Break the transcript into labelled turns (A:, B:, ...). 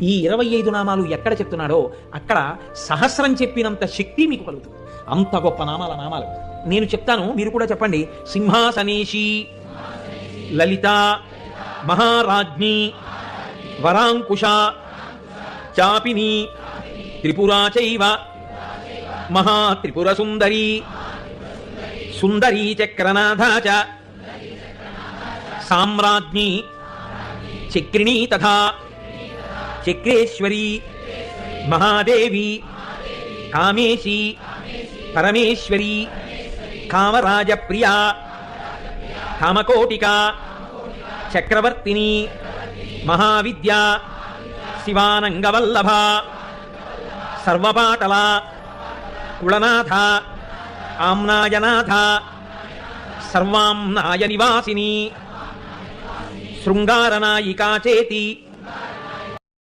A: ఈ 25 నామాలు ఎక్కడ చెప్తున్నాడో అక్కడ సహస్రం చెప్పినంత శక్తి మీకు కలుగుతుంది. అంత గొప్ప నామాలు నేను చెప్తాను, మీరు కూడా చెప్పండి. సింహాసనేషి, లలిత, మహారాజ్ఞి, వరాంకుశ, చాపిని, త్రిపురా చైవ, మహాత్రిపుర సుందరి, సుందరీ చక్రనాథ చ, సామ్రాజ్ఞి, చక్రిణీ తథా చక్రేశ్వరి, మహాదేవి, కామేశి, పరమేశ్వరి, కామరాజప్రియ, కామకోటిక, చక్రవర్తిని, మహావిద్య, శివానంగవల్లభ, సర్వపాటల, కుళనాథ, ఆమ్నాయనాథ, సర్వాంనాయ నివాసిని, శృంగారనాయికా చేతి,